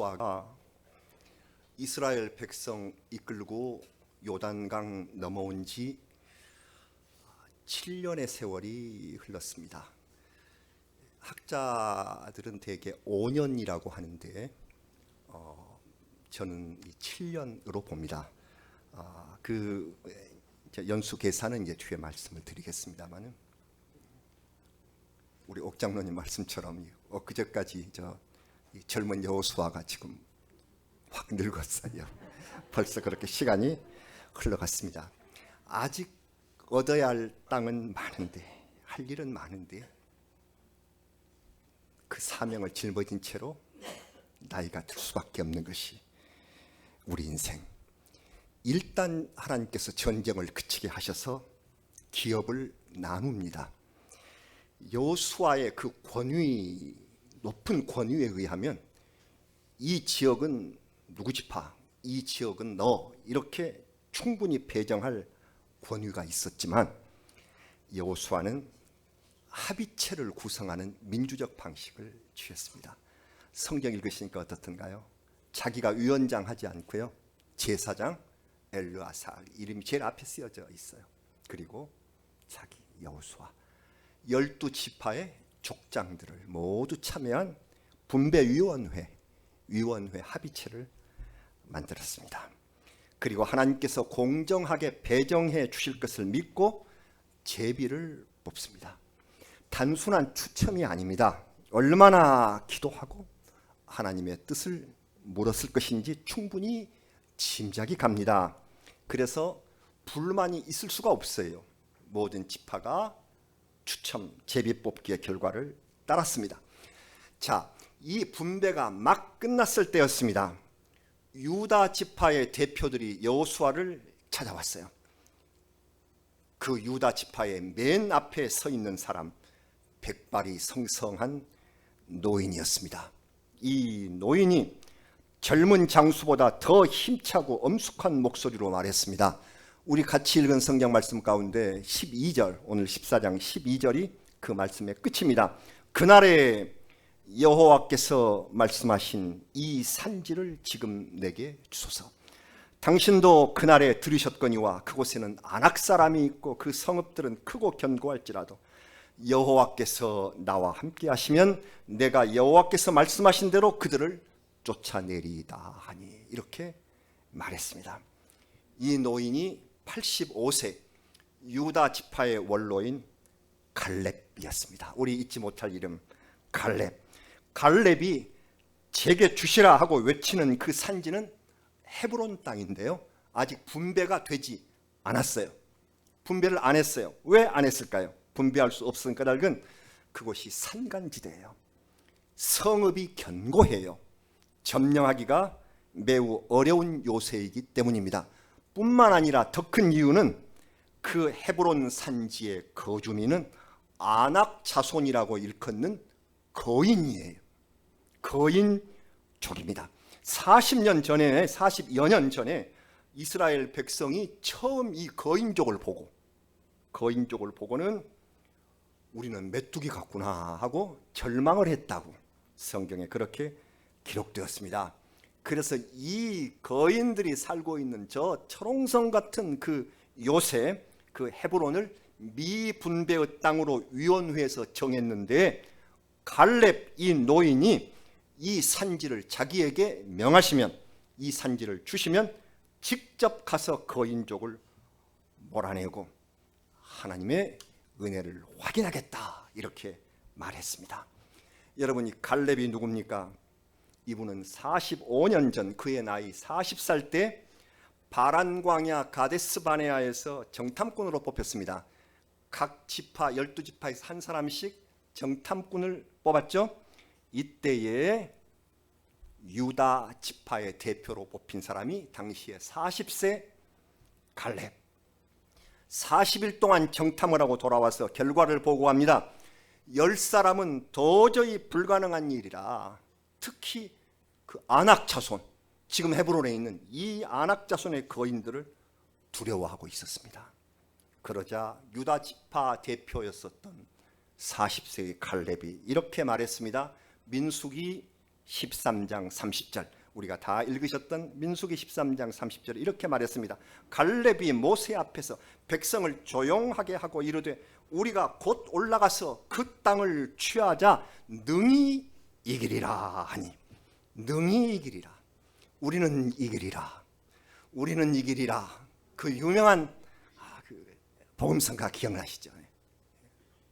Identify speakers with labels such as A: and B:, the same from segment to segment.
A: 여호수아가 이스라엘 백성 이끌고 요단강 넘어온 지 7년의 세월이 흘렀습니다. 학자들은 대개 5년이라고 하는데 저는 7년으로 봅니다. 그 연수 계산은 이제 뒤에 말씀을 드리겠습니다만은 우리 옥장로님 말씀처럼 엊그제까지 이 젊은 여호수아가 지금 확 늙었어요. 벌써 그렇게 시간이 흘러갔습니다. 아직 얻어야 할 땅은 많은데, 할 일은 많은데 그 사명을 짊어진 채로 나이가 들 수밖에 없는 것이 우리 인생. 일단 하나님께서 전쟁을 그치게 하셔서 기업을 나눕니다. 여호수아의 그 권위, 높은 권위에 의하면 이 지역은 누구 지파, 이 지역은 너, 이렇게 충분히 배정할 권위가 있었지만 여호수아는 합의체를 구성하는 민주적 방식을 취했습니다. 성경 읽으시니까 어떻던가요? 자기가 위원장 하지 않고요, 제사장 엘르아살 이름이 제일 앞에 쓰여져 있어요. 그리고 자기 여호수아 12지파의 족장들을 모두 참여한 분배위원회 합의체를 만들었습니다. 그리고 하나님께서 공정하게 배정해 주실 것을 믿고 제비를 뽑습니다. 단순한 추첨이 아닙니다. 얼마나 기도하고 하나님의 뜻을 물었을 것인지 충분히 짐작이 갑니다. 그래서 불만이 있을 수가 없어요. 모든 지파가 추첨 제비 뽑기의 결과를 따랐습니다. 자, 이 분배가 막 끝났을 때였습니다. 유다 지파의 대표들이 여호수아를 찾아왔어요. 그 유다 지파의 맨 앞에 서 있는 사람, 백발이 성성한 노인이었습니다. 이 노인이 젊은 장수보다 더 힘차고 엄숙한 목소리로 말했습니다. 우리 같이 읽은 성경 말씀 가운데 12절, 오늘 14장 12절이 그 말씀의 끝입니다. 그날에 여호와께서 말씀하신 이 산지를 지금 내게 주소서. 당신도 그날에 들으셨거니와 그곳에는 아낙 사람이 있고 그 성읍들은 크고 견고할지라도 여호와께서 나와 함께 하시면 내가 여호와께서 말씀하신 대로 그들을 쫓아내리이다 하니, 이렇게 말했습니다. 이 노인이 85세 유다 지파의 원로인 갈렙이었습니다. 우리 잊지 못할 이름 갈렙. 갈렙이 제게 주시라 하고 외치는 그 산지는 헤브론 땅인데요, 아직 분배가 되지 않았어요. 분배를 안 했어요. 왜 안 했을까요? 분배할 수 없은 까닭은 그곳이 산간지대예요. 성읍이 견고해요. 점령하기가 매우 어려운 요새이기 때문입니다. 뿐만 아니라 더 큰 이유는 그 헤브론 산지의 거주민은 아낙 자손이라고 일컫는 거인이에요. 거인족입니다. 40여 년 전에 이스라엘 백성이 처음 이 거인족을 보고는 우리는 메뚜기 같구나 하고 절망을 했다고 성경에 그렇게 기록되었습니다. 그래서 이 거인들이 살고 있는 저 철옹성 같은 그 요새, 그 헤브론을 미분배의 땅으로 위원회에서 정했는데, 갈렙 이 노인이 이 산지를 자기에게 명하시면, 이 산지를 주시면 직접 가서 거인족을 몰아내고 하나님의 은혜를 확인하겠다, 이렇게 말했습니다. 여러분, 이 갈렙이 누굽니까? 이분은 45년 전, 그의 나이 40살 때 바란 광야 가데스 바네아에서 정탐꾼으로 뽑혔습니다. 각 지파 12지파에서 한 사람씩 정탐꾼을 뽑았죠. 이때에 유다 지파의 대표로 뽑힌 사람이 당시에 40세 갈렙. 40일 동안 정탐을 하고 돌아와서 결과를 보고합니다. 10사람은 도저히 불가능한 일이라, 특히 그 아낙 자손, 지금 헤브론에 있는 이 아낙 자손의 거인들을 두려워하고 있었습니다. 그러자 유다 지파 대표였었던 40세의 갈렙이 이렇게 말했습니다. 민수기 13장 30절, 우리가 다 읽으셨던 민수기 13장 30절에 이렇게 말했습니다. 갈렙이 모세 앞에서 백성을 조용하게 하고 이르되 우리가 곧 올라가서 그 땅을 취하자 능히 이기리라 하니, 능히 이기리라, 우리는 이기리라, 우리는 이기리라. 그 유명한 그 복음성가 기억나시죠?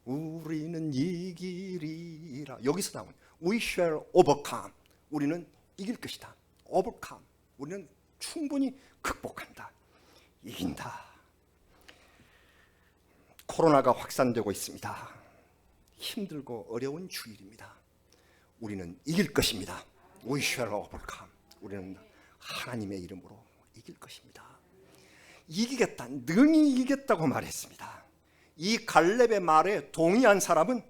A: 우리는 이기리라. 여기서 나온 We shall overcome. 우리는 이길 것이다. overcome. 우리는 충분히 극복한다. 이긴다. 코로나가 확산되고 있습니다. 힘들고 어려운 주일입니다. 우리는 이길 것입니다. We shall overcome. 우리는 하나님의 이름으로 이길 것입니다. 이기겠다, 능히 이기겠다고 말했습니다. 이 갈렙의 말에 동의한 사람은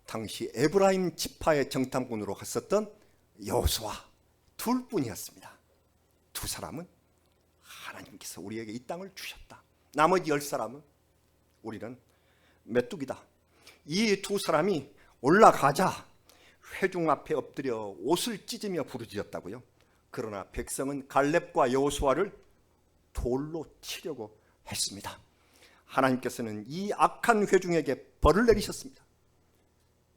A: 당시 에브라임 지파의 정탐꾼으로 갔었던 여호수아 둘뿐이었습니다. 두 사람은 하나님께서 우리에게 이 땅을 주셨다. 나머지 10사람은 우리는 메뚜기다. 이 두 사람이 올라가자 회중 앞에 엎드려 옷을 찢으며 부르짖었다고요. 그러나 백성은 갈렙과 여호수아를 돌로 치려고 했습니다. 하나님께서는 이 악한 회중에게 벌을 내리셨습니다.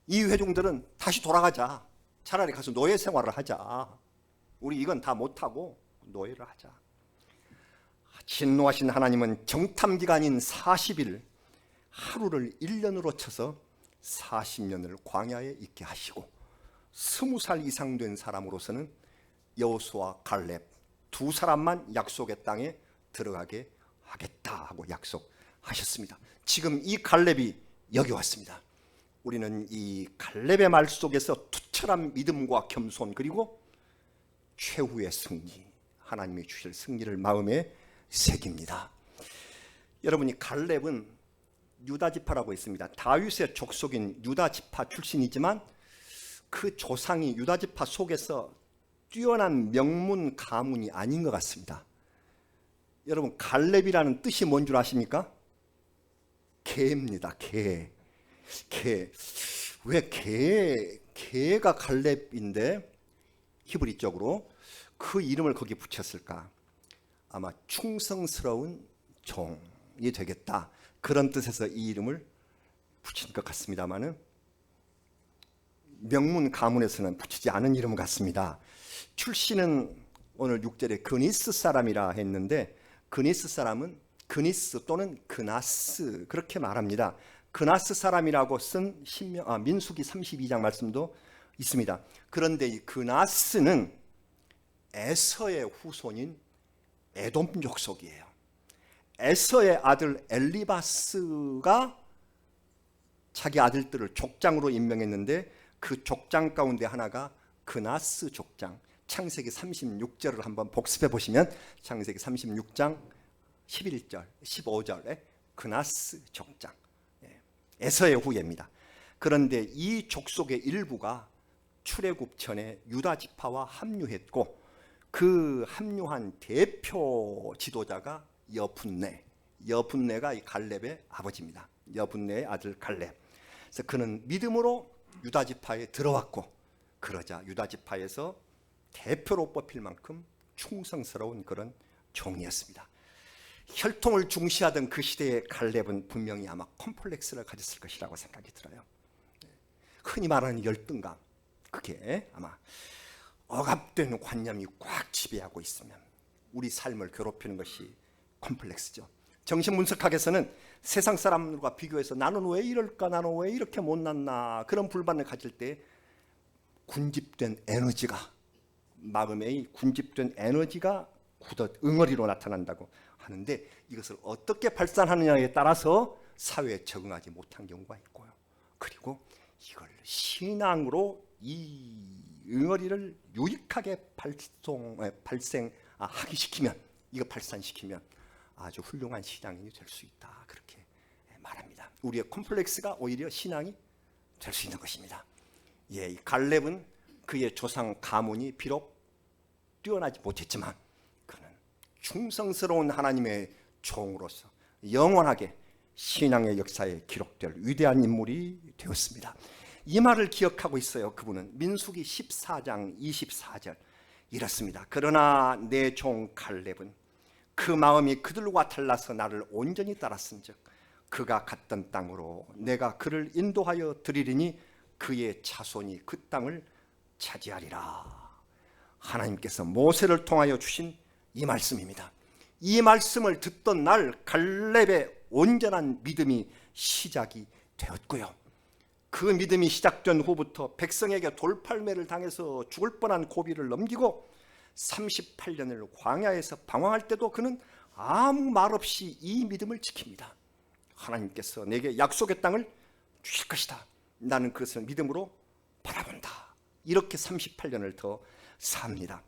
A: 이 회중들은 다시 돌아가자. 차라리 가서 노예 생활을 하자. 우리 이건 다 못하고 노예를 하자. 진노하신 하나님은 정탐기간인 40일, 하루를 1년으로 쳐서 40년을 광야에 있게 하시고 20살 이상 된 사람으로서는 여호수아, 갈렙 두 사람만 약속의 땅에 들어가게 하겠다 하고 약속하셨습니다. 지금 이 갈렙이 여기 왔습니다. 우리는 이 갈렙의 말 속에서 투철한 믿음과 겸손, 그리고 최후의 승리, 하나님이 주실 승리를 마음에 새깁니다. 여러분이 갈렙은 유다지파라고 있습니다. 다윗의 족속인 유다지파 출신이지만 그 조상이 유다지파 속에서 뛰어난 명문 가문이 아닌 것 같습니다. 여러분, 갈렙이라는 뜻이 뭔 줄 아십니까? 개입니다. 개. 왜 개가 갈렙인데 히브리적으로 그 이름을 거기에 붙였을까? 아마 충성스러운 종이 되겠다, 그런 뜻에서 이 이름을 붙인 것 같습니다만은 명문 가문에서는 붙이지 않은 이름 같습니다. 출신은 오늘 6절에 그니스 사람이라 했는데, 그니스 사람은 그니스 또는 그나스 그렇게 말합니다. 그나스 사람이라고 쓴 민수기 32장 말씀도 있습니다. 그런데 이 그나스는 에서의 후손인 에돔 족속이에요. 에서의 아들 엘리바스가 자기 아들들을 족장으로 임명했는데 그 족장 가운데 하나가 그나스 족장. 창세기 36절을 한번 복습해 보시면 창세기 36장 11절, 15절에 그나스 족장, 에서의 후예입니다. 그런데 이 족속의 일부가 출애굽 전에 유다 지파와 합류했고, 그 합류한 대표 지도자가 여분네가 이 갈렙의 아버지입니다. 여분네의 아들 갈렙. 그래서 그는 믿음으로 유다 지파에 들어왔고, 그러자 유다 지파에서 대표로 뽑힐 만큼 충성스러운 그런 종이었습니다. 혈통을 중시하던 그 시대의 갈렙은 분명히 아마 컴플렉스를 가졌을 것이라고 생각이 들어요. 흔히 말하는 열등감, 그게 아마 억압된 관념이 꽉 지배하고 있으면 우리 삶을 괴롭히는 것이 컴플렉스죠. 정신분석학에서는 세상 사람들과 비교해서 나는 왜 이럴까, 나는 왜 이렇게 못났나, 그런 불만을 가질 때 군집된 에너지가, 마음의 군집된 에너지가 응어리로 나타난다고 하는데, 이것을 어떻게 발산하느냐에 따라서 사회에 적응하지 못한 경우가 있고요. 그리고 이걸 신앙으로 이 응어리를 유익하게 발생하기 시키면, 이거 발산시키면 아주 훌륭한 신앙인이 될 수 있다, 그렇게 말합니다. 우리의 콤플렉스가 오히려 신앙이 될 수 있는 것입니다. 이 갈렙은 그의 조상 가문이 비록 뛰어나지 못했지만 그는 충성스러운 하나님의 종으로서 영원하게 신앙의 역사에 기록될 위대한 인물이 되었습니다. 이 말을 기억하고 있어요. 그분은 민수기 14장 24절, 이렇습니다. 그러나 내 종 갈렙은 그 마음이 그들과 달라서 나를 온전히 따랐은즉 그가 갔던 땅으로 내가 그를 인도하여 드리리니 그의 자손이 그 땅을 차지하리라. 하나님께서 모세를 통하여 주신 이 말씀입니다. 이 말씀을 듣던 날 갈렙의 온전한 믿음이 시작이 되었고요. 그 믿음이 시작된 후부터 백성에게 돌팔매를 당해서 죽을 뻔한 고비를 넘기고 38년을 광야에서 방황할 때도 그는 아무 말 없이 이 믿음을 지킵니다. 하나님께서 내게 약속의 땅을 주실 것이다. 나는 그것을 믿음으로 바라본다. 이렇게 38년을 더 삽니다.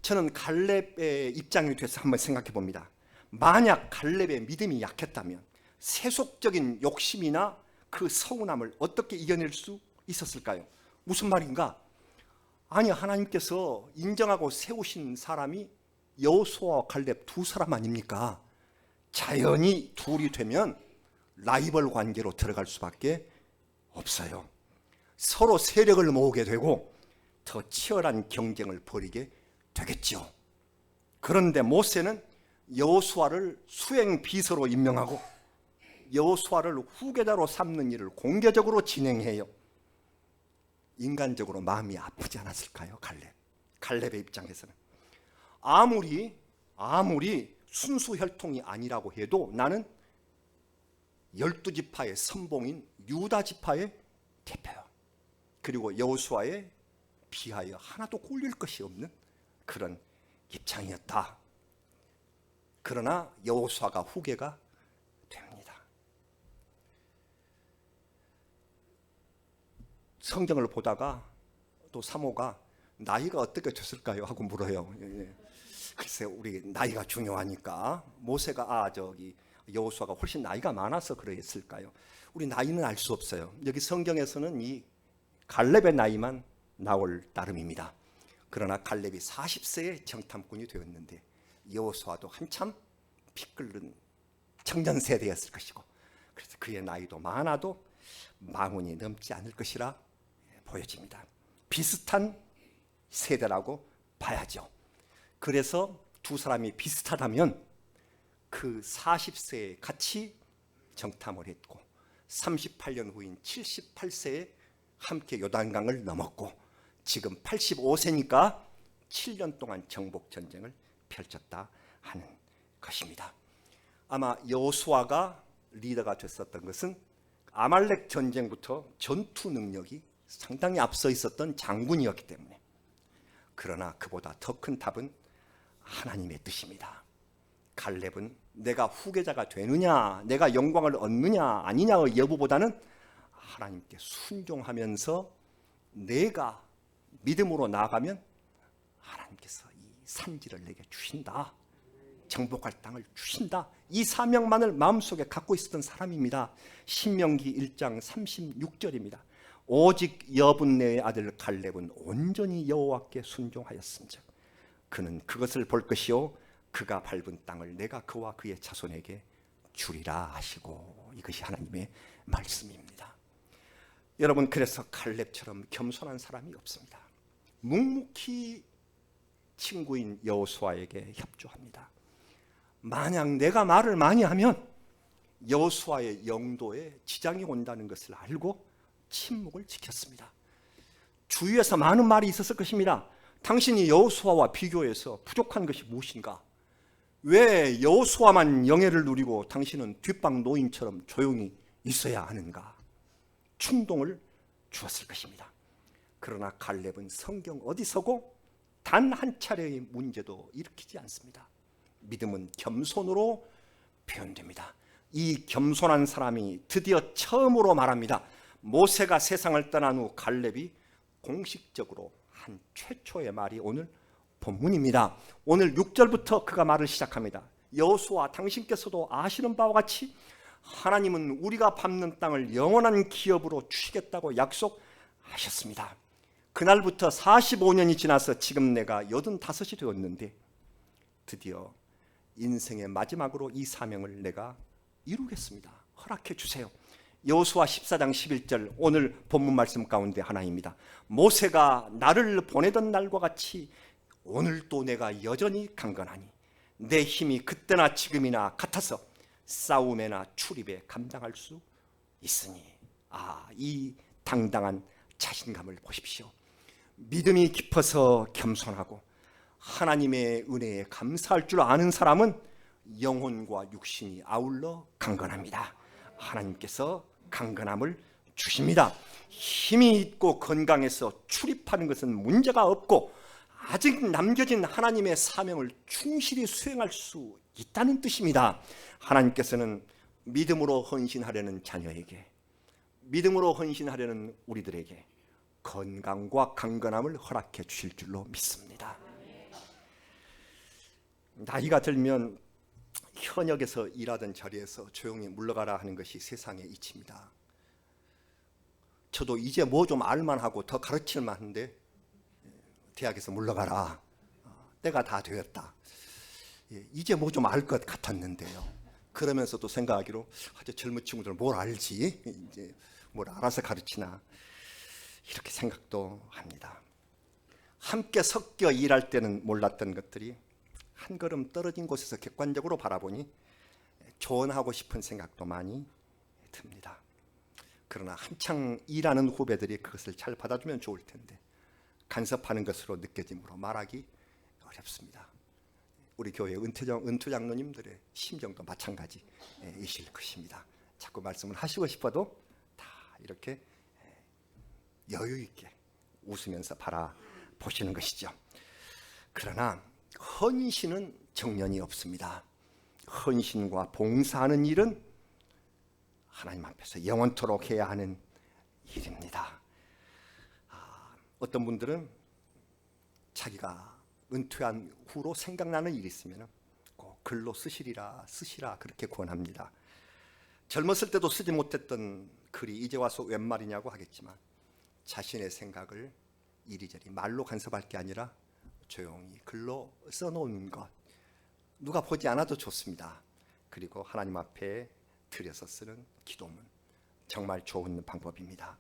A: 저는 갈렙의 입장이 돼서 한번 생각해 봅니다. 만약 갈렙의 믿음이 약했다면 세속적인 욕심이나 그 서운함을 어떻게 이겨낼 수 있었을까요? 무슨 말인가? 아니, 하나님께서 인정하고 세우신 사람이 여호수아와 갈렙 두 사람 아닙니까? 자연히 둘이 되면 라이벌 관계로 들어갈 수밖에 없어요. 서로 세력을 모으게 되고 더 치열한 경쟁을 벌이게 되겠죠. 그런데 모세는 여호수아를 수행 비서로 임명하고 여호수아를 후계자로 삼는 일을 공개적으로 진행해요. 인간적으로 마음이 아프지 않았을까요? 갈렙의 입장에서는 아무리 순수 혈통이 아니라고 해도 나는 12지파의 선봉인 유다 지파의 대표요. 그리고 여호수아에 비하여 하나도 꼴릴 것이 없는 그런 입장이었다. 그러나 여호수아가 후계가 됩니다. 성경을 보다가 또 사모가 나이가 어떻게 됐을까요? 하고 물어요. 글쎄, 우리 나이가 중요하니까 모세가 여호수아가 훨씬 나이가 많아서 그랬을까요? 우리 나이는 알 수 없어요. 여기 성경에서는 이 갈렙의 나이만 나올 따름입니다. 그러나 갈렙이 40세에 정탐꾼이 되었는데 여호수아도 한참 피 끓는 청년 세대였을 것이고, 그래서 그의 나이도 많아도 40이 넘지 않을 것이라 보여집니다. 비슷한 세대라고 봐야죠. 그래서 두 사람이 비슷하다면 그 40세에 같이 정탐을 했고 38년 후인 78세에 함께 요단강을 넘었고 지금 85세니까 7년 동안 정복 전쟁을 펼쳤다 하는 것입니다. 아마 여호수아가 리더가 됐었던 것은 아말렉 전쟁부터 전투 능력이 상당히 앞서 있었던 장군이었기 때문에, 그러나 그보다 더 큰 답은 하나님의 뜻입니다. 갈렙은 내가 후계자가 되느냐, 내가 영광을 얻느냐 아니냐의 여부보다는 하나님께 순종하면서 내가 믿음으로 나아가면 하나님께서 이 산지를 내게 주신다, 정복할 땅을 주신다, 이 사명만을 마음속에 갖고 있었던 사람입니다. 신명기 1장 36절입니다. 오직 여분네의 아들 갈렙은 온전히 여호와께 순종하였은즉 그는 그것을 볼 것이요 그가 밟은 땅을 내가 그와 그의 자손에게 주리라 하시고, 이것이 하나님의 말씀입니다. 여러분, 그래서 갈렙처럼 겸손한 사람이 없습니다. 묵묵히 친구인 여호수아에게 협조합니다. 만약 내가 말을 많이 하면 여호수아의 영도에 지장이 온다는 것을 알고 침묵을 지켰습니다. 주위에서 많은 말이 있었을 것입니다. 당신이 여호수아와 비교해서 부족한 것이 무엇인가? 왜 여호수아만 영예를 누리고 당신은 뒷방 노인처럼 조용히 있어야 하는가? 충동을 주었을 것입니다. 그러나 갈렙은 성경 어디서고 단 한 차례의 문제도 일으키지 않습니다. 믿음은 겸손으로 표현됩니다. 이 겸손한 사람이 드디어 처음으로 말합니다. 모세가 세상을 떠난 후 갈렙이 공식적으로 한 최초의 말이 오늘 본문입니다. 오늘 6절부터 그가 말을 시작합니다. 여호수아, 당신께서도 아시는 바와 같이 하나님은 우리가 밟는 땅을 영원한 기업으로 주시겠다고 약속하셨습니다. 그날부터 45년이 지나서 지금 내가 85이 되었는데 드디어 인생의 마지막으로 이 사명을 내가 이루겠습니다. 허락해 주세요. 여호수아 14장 11절, 오늘 본문 말씀 가운데 하나입니다. 모세가 나를 보내던 날과 같이 오늘도 내가 여전히 강건하니 내 힘이 그때나 지금이나 같아서 싸움에나 출입에 감당할 수 있으니. 이 당당한 자신감을 보십시오. 믿음이 깊어서 겸손하고 하나님의 은혜에 감사할 줄 아는 사람은 영혼과 육신이 아울러 강건합니다. 하나님께서 강건함을 주십니다. 힘이 있고 건강해서 출입하는 것은 문제가 없고 아직 남겨진 하나님의 사명을 충실히 수행할 수 있다는 뜻입니다. 하나님께서는 믿음으로 헌신하려는 자녀에게, 믿음으로 헌신하려는 우리들에게 건강과 강건함을 허락해 주실 줄로 믿습니다. 나이가 들면 현역에서 일하던 자리에서 조용히 물러가라 하는 것이 세상의 이치입니다. 저도 이제 뭐 좀 알만하고 더 가르칠 만한데 대학에서 물러가라, 때가 다 되었다, 이제 뭐 좀 알 것 같았는데요. 그러면서도 생각하기로 저 젊은 친구들은 뭘 알지, 이제 뭘 알아서 가르치나, 이렇게 생각도 합니다. 함께 섞여 일할 때는 몰랐던 것들이 한 걸음 떨어진 곳에서 객관적으로 바라보니 조언하고 싶은 생각도 많이 듭니다. 그러나 한창 일하는 후배들이 그것을 잘 받아주면 좋을 텐데 간섭하는 것으로 느껴지므로 말하기 어렵습니다. 우리 교회 은퇴 장로님들의 심정도 마찬가지이실 것입니다. 자꾸 말씀을 하시고 싶어도 다 이렇게 여유 있게 웃으면서 바라보시는 것이죠. 그러나 헌신은 정년이 없습니다. 헌신과 봉사하는 일은 하나님 앞에서 영원토록 해야 하는 일입니다. 어떤 분들은 자기가 은퇴한 후로 생각나는 일이 있으면 꼭 글로 쓰시라 그렇게 권합니다. 젊었을 때도 쓰지 못했던 글이 이제 와서 웬 말이냐고 하겠지만 자신의 생각을 이리저리 말로 간섭할 게 아니라 조용히 글로 써놓은 것, 누가 보지 않아도 좋습니다. 그리고 하나님 앞에 들여서 쓰는 기도문, 정말 좋은 방법입니다.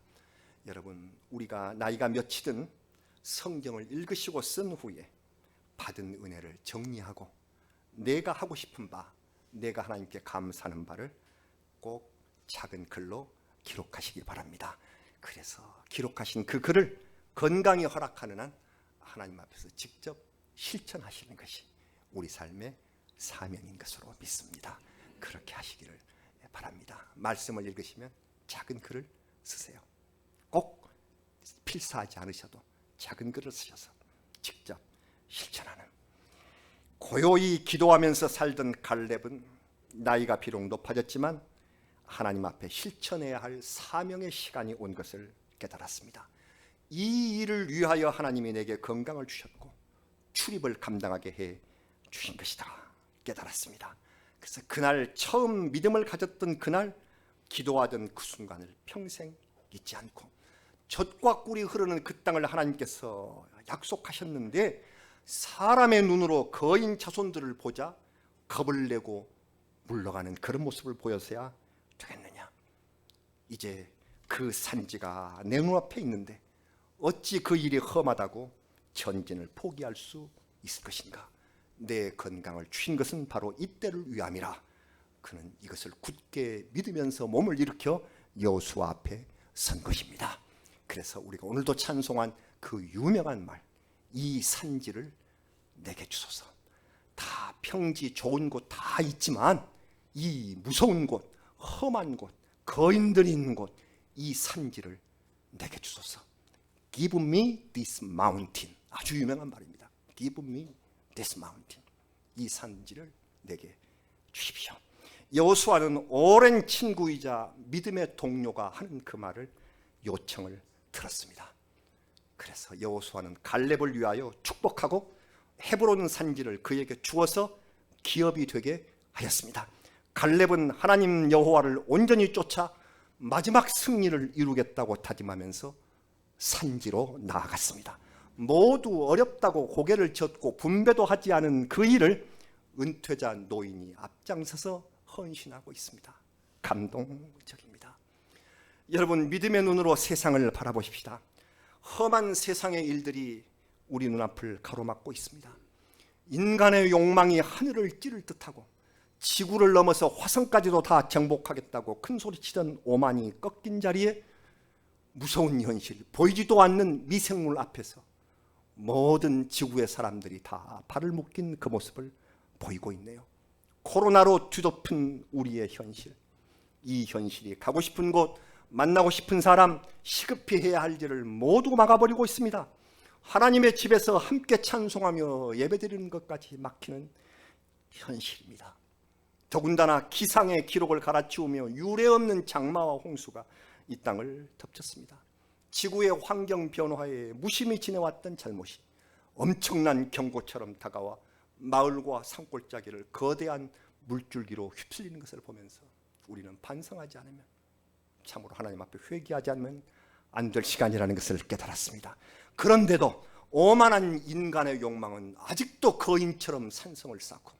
A: 여러분, 우리가 나이가 몇이든 성경을 읽으시고 쓴 후에 받은 은혜를 정리하고 내가 하고 싶은 바, 내가 하나님께 감사하는 바를 꼭 작은 글로 기록하시기 바랍니다. 그래서 기록하신 그 글을 건강히 허락하는 한 하나님 앞에서 직접 실천하시는 것이 우리 삶의 사명인 것으로 믿습니다. 그렇게 하시기를 바랍니다. 말씀을 읽으시면 작은 글을 쓰세요. 꼭 필사하지 않으셔도 작은 글을 쓰셔서 직접 실천하는, 고요히 기도하면서 살던 갈렙은 나이가 비록 높아졌지만 하나님 앞에 실천해야 할 사명의 시간이 온 것을 깨달았습니다. 이 일을 위하여 하나님이 내게 건강을 주셨고 출입을 감당하게 해 주신 것이다 깨달았습니다. 그래서 그날 처음 믿음을 가졌던 그날 기도하던 그 순간을 평생 잊지 않고, 젖과 꿀이 흐르는 그 땅을 하나님께서 약속하셨는데 사람의 눈으로 거인 자손들을 보자 겁을 내고 물러가는 그런 모습을 보여서야 되겠느냐. 이제 그 산지가 내 눈앞에 있는데 어찌 그 일이 험하다고 전진을 포기할 수 있을 것인가. 내 건강을 주신 것은 바로 이때를 위함이라. 그는 이것을 굳게 믿으면서 몸을 일으켜 여호수아 앞에 선 것입니다. 그래서 우리가 오늘도 찬송한 그 유명한 말, 이 산지를 내게 주소서. 다 평지 좋은 곳 다 있지만 이 무서운 곳, 험한 곳, 거인들이 있는 곳, 이 산지를 내게 주소서. Give me this mountain. 아주 유명한 말입니다. Give me this mountain. 이 산지를 내게 주십시오. 여호수아는 오랜 친구이자 믿음의 동료가 하는 그 말을, 요청을 들었습니다. 그래서 여호수아는 갈렙을 위하여 축복하고 헤브론 산지를 그에게 주어서 기업이 되게 하였습니다. 갈렙은 하나님 여호와를 온전히 쫓아 마지막 승리를 이루겠다고 다짐하면서 산지로 나아갔습니다. 모두 어렵다고 고개를 젓고 분배도 하지 않은 그 일을 은퇴자 노인이 앞장서서 헌신하고 있습니다. 감동적입니다. 여러분, 믿음의 눈으로 세상을 바라보십시다. 험한 세상의 일들이 우리 눈앞을 가로막고 있습니다. 인간의 욕망이 하늘을 찌를 듯하고 지구를 넘어서 화성까지도 다 정복하겠다고 큰 소리치던 오만이 꺾인 자리에 무서운 현실, 보이지도 않는 미생물 앞에서 모든 지구의 사람들이 다 발을 묶인 그 모습을 보이고 있네요. 코로나로 뒤덮은 우리의 현실, 이 현실이 가고 싶은 곳, 만나고 싶은 사람, 시급히 해야 할 일을 모두 막아버리고 있습니다. 하나님의 집에서 함께 찬송하며 예배드리는 것까지 막히는 현실입니다. 더군다나 기상의 기록을 갈아치우며 유례없는 장마와 홍수가 이 땅을 덮쳤습니다. 지구의 환경 변화에 무심히 지내왔던 잘못이 엄청난 경고처럼 다가와 마을과 산골짜기를 거대한 물줄기로 휩쓸리는 것을 보면서 우리는 반성하지 않으면, 참으로 하나님 앞에 회개하지 않으면 안 될 시간이라는 것을 깨달았습니다. 그런데도 오만한 인간의 욕망은 아직도 거인처럼 산성을 쌓고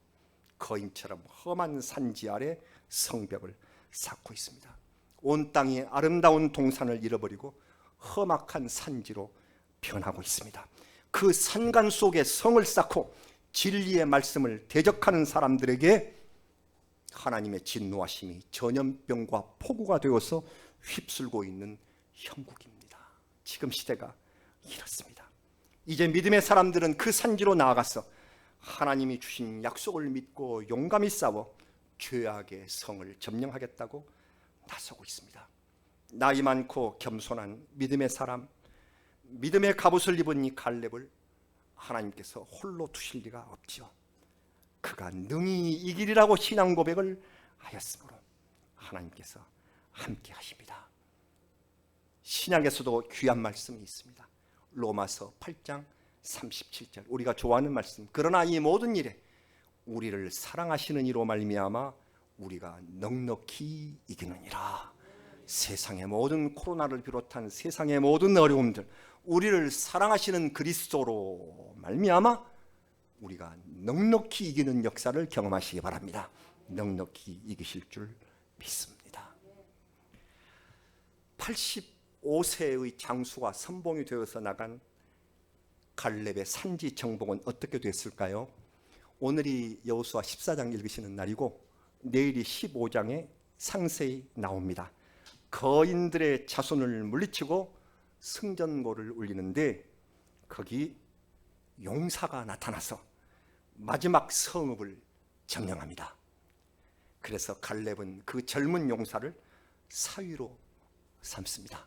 A: 거인처럼 험한 산지 아래 성벽을 쌓고 있습니다. 온 땅이 아름다운 동산을 잃어버리고 험악한 산지로 변하고 있습니다. 그 산간 속에 성을 쌓고 진리의 말씀을 대적하는 사람들에게 하나님의 진노하심이 전염병과 폭우가 되어서 휩쓸고 있는 형국입니다. 지금 시대가 이렇습니다. 이제 믿음의 사람들은 그 산지로 나아가서 하나님이 주신 약속을 믿고 용감히 싸워 죄악의 성을 점령하겠다고 나서고 있습니다. 나이 많고 겸손한 믿음의 사람, 믿음의 갑옷을 입은 이 갈렙을 하나님께서 홀로 두실 리가 없지요. 그가 능히 이기리라고 신앙 고백을 하였으므로 하나님께서 함께 하십니다. 신약에서도 귀한 말씀이 있습니다. 로마서 8장 37절, 우리가 좋아하는 말씀. 그러나 이 모든 일에 우리를 사랑하시는 이로 말미암아 우리가 넉넉히 이기느니라. 세상의 모든 코로나를 비롯한 세상의 모든 어려움들, 우리를 사랑하시는 그리스도로 말미암아 우리가 넉넉히 이기는 역사를 경험하시기 바랍니다. 넉넉히 이기실 줄 믿습니다. 85세의 장수가 선봉이 되어서 나간 갈렙의 산지 정복은 어떻게 됐을까요? 오늘이 여호수아 14장 읽으시는 날이고 내일이 15장에 상세히 나옵니다. 거인들의 자손을 물리치고 승전고를 울리는데 거기 용사가 나타나서 마지막 성읍을 점령합니다. 그래서 갈렙은 그 젊은 용사를 사위로 삼습니다.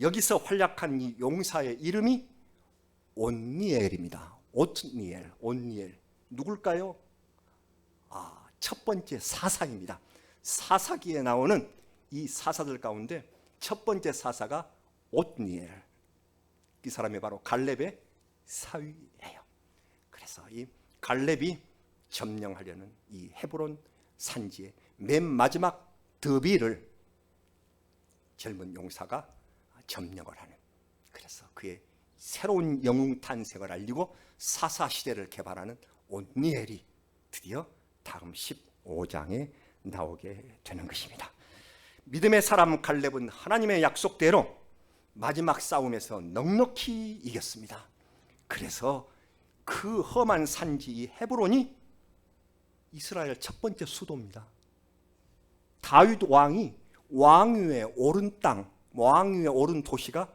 A: 여기서 활약한 이 용사의 이름이 온니엘입니다. 온니엘. 누굴까요? 첫 번째 사사입니다. 사사기에 나오는 이 사사들 가운데 첫 번째 사사가 온니엘. 이 사람이 바로 갈렙의 사위예요. 그래서 이 갈렙이 점령하려는 이 헤브론 산지의 맨 마지막 더비를 젊은 용사가 점령을 하는, 그래서 그의 새로운 영웅 탄생을 알리고 사사 시대를 개발하는 온니엘이 드디어 다음 15장에 나오게 되는 것입니다. 믿음의 사람 갈렙은 하나님의 약속대로 마지막 싸움에서 넉넉히 이겼습니다. 그래서 그 험한 산지 이 헤브론이 이스라엘 첫 번째 수도입니다. 다윗 왕이 왕위에 오른 땅, 왕위에 오른 도시가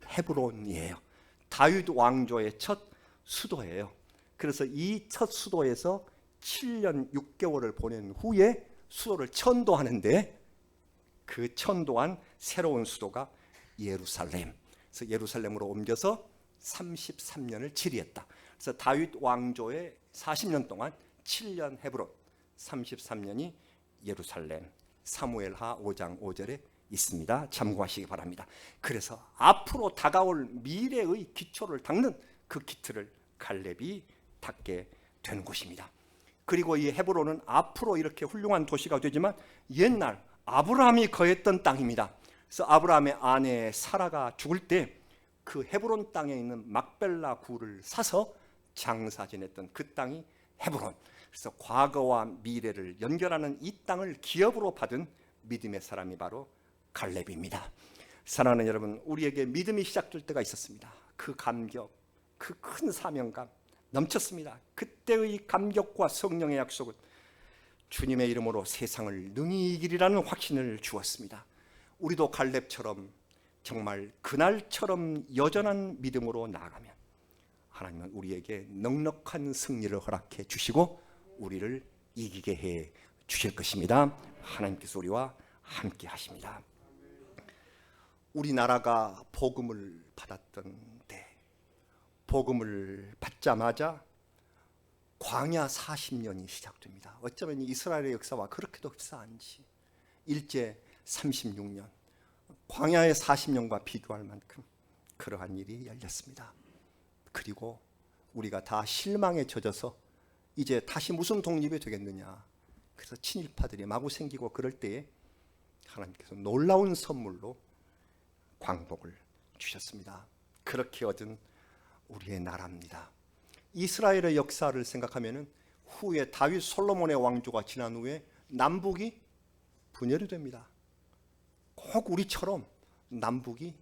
A: 헤브론이에요. 다윗 왕조의 첫 수도예요. 그래서 이 첫 수도에서 7년 6개월을 보낸 후에 수도를 천도하는데 그 천도한 새로운 수도가 예루살렘. 그래서 예루살렘으로 옮겨서 33년을 치리했다. 그래서 다윗 왕조의 40년 동안 7년 헤브론, 33년이 예루살렘. 사무엘하 5장 5절에 있습니다. 참고하시기 바랍니다. 그래서 앞으로 다가올 미래의 기초를 닦는 그 기틀을 갈렙이 닦게 되는 곳입니다. 그리고 이 헤브론은 앞으로 이렇게 훌륭한 도시가 되지만 옛날 아브라함이 거했던 땅입니다. 그래서 아브라함의 아내 사라가 죽을 때 그 헤브론 땅에 있는 막벨라 굴을 사서 장사 지냈던 그 땅이 헤브론. 그래서 과거와 미래를 연결하는 이 땅을 기업으로 받은 믿음의 사람이 바로 갈렙입니다. 사랑하는 여러분, 우리에게 믿음이 시작될 때가 있었습니다. 그 감격, 그 큰 사명감 넘쳤습니다. 그때의 감격과 성령의 약속은 주님의 이름으로 세상을 능히 이기리라는 확신을 주었습니다. 우리도 갈렙처럼 정말 그날처럼 여전한 믿음으로 나아가면 하나님은 우리에게 넉넉한 승리를 허락해 주시고 우리를 이기게 해 주실 것입니다. 하나님께서 우리와 함께 하십니다. 우리나라가 복음을 받았던 때, 복음을 받자마자 광야 40년이 시작됩니다. 어쩌면 이스라엘의 역사와 그렇게도 흡사한지 일제 36년, 광야의 40년과 비교할 만큼 그러한 일이 열렸습니다. 그리고 우리가 다 실망에 젖어서 이제 다시 무슨 독립이 되겠느냐, 그래서 친일파들이 마구 생기고 그럴 때에 하나님께서 놀라운 선물로 광복을 주셨습니다. 그렇게 얻은 우리의 나라입니다. 이스라엘의 역사를 생각하면 후에 다윗 솔로몬의 왕조가 지난 후에 남북이 분열이 됩니다. 꼭 우리처럼 남북이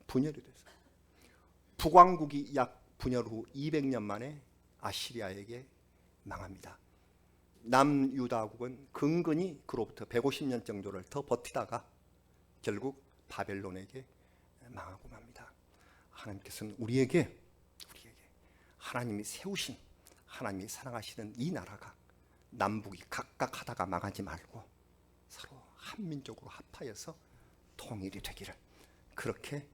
A: 분열이 됐어요. 북왕국이 약 분열 후 200년 만에 아시리아에게 망합니다. 남유다국은 근근히 그로부터 150년 정도를 더 버티다가 결국 바벨론에게 망하고 맙니다. 하나님께서는 우리에게 하나님이 세우신, 하나님이 사랑하시는 이 나라가 남북이 각각 하다가 망하지 말고 서로 한민족으로 합하여서 통일이 되기를, 그렇게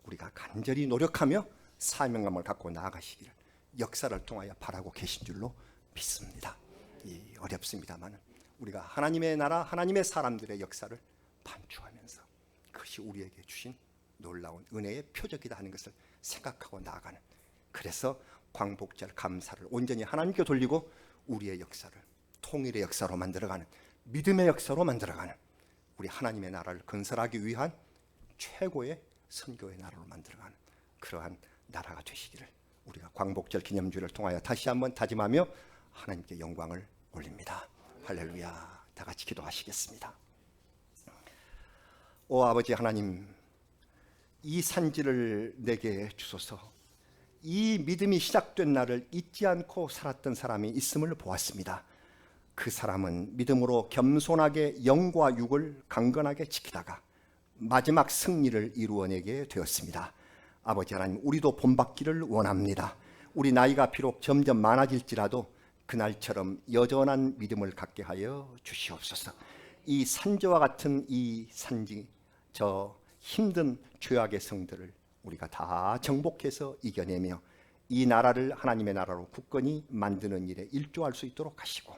A: 우리가 간절히 노력하며 사명감을 갖고 나아가시기를 역사를 통하여 바라고 계신 줄로 믿습니다. 어렵습니다만 우리가 하나님의 나라, 하나님의 사람들의 역사를 반추하면서 그것이 우리에게 주신 놀라운 은혜의 표적이다 하는 것을 생각하고 나아가는, 그래서 광복절 감사를 온전히 하나님께 돌리고 우리의 역사를 통일의 역사로 만들어가는, 믿음의 역사로 만들어가는, 우리 하나님의 나라를 건설하기 위한 최고의 선교의 나라로 만들어가는 그러한 나라가 되시기를 우리가 광복절 기념주를 통하여 다시 한번 다짐하며 하나님께 영광을 올립니다. 할렐루야. 다 같이 기도하시겠습니다. 오 아버지 하나님, 이 산지를 내게 주소서. 이 믿음이 시작된 날을 잊지 않고 살았던 사람이 있음을 보았습니다. 그 사람은 믿음으로 겸손하게 영과 육을 강건하게 지키다가 마지막 승리를 이루어내게 되었습니다. 아버지 하나님, 우리도 본받기를 원합니다. 우리 나이가 비록 점점 많아질지라도 그날처럼 여전한 믿음을 갖게 하여 주시옵소서. 이 산지와 같은 이 산지, 저 힘든 죄악의 성들을 우리가 다 정복해서 이겨내며 이 나라를 하나님의 나라로 굳건히 만드는 일에 일조할 수 있도록 하시고,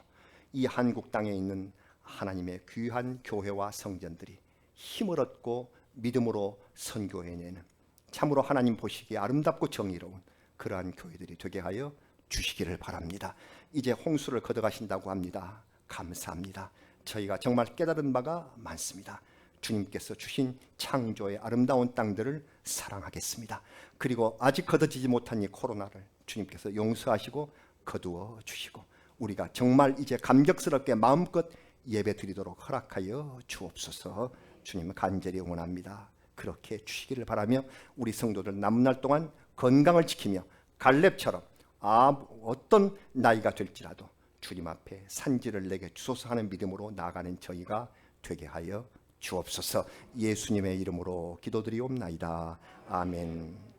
A: 이 한국 땅에 있는 하나님의 귀한 교회와 성전들이 힘을 얻고 믿음으로 선교해내는 참으로 하나님 보시기에 아름답고 정의로운 그러한 교회들이 되게 하여 주시기를 바랍니다. 이제 홍수를 걷어가신다고 합니다. 감사합니다. 저희가 정말 깨달은 바가 많습니다. 주님께서 주신 창조의 아름다운 땅들을 사랑하겠습니다. 그리고 아직 걷어지지 못한 이 코로나를 주님께서 용서하시고 거두어 주시고 우리가 정말 이제 감격스럽게 마음껏 예배 드리도록 허락하여 주옵소서. 주님 간절히 원합니다. 그렇게 주시기를 바라며 우리 성도들 남은 날 동안 건강을 지키며 갈렙처럼 어떤 나이가 될지라도 주님 앞에 산지를 내게 주소서 하는 믿음으로 나아가는 저희가 되게 하여 주옵소서. 예수님의 이름으로 기도드리옵나이다. 아멘.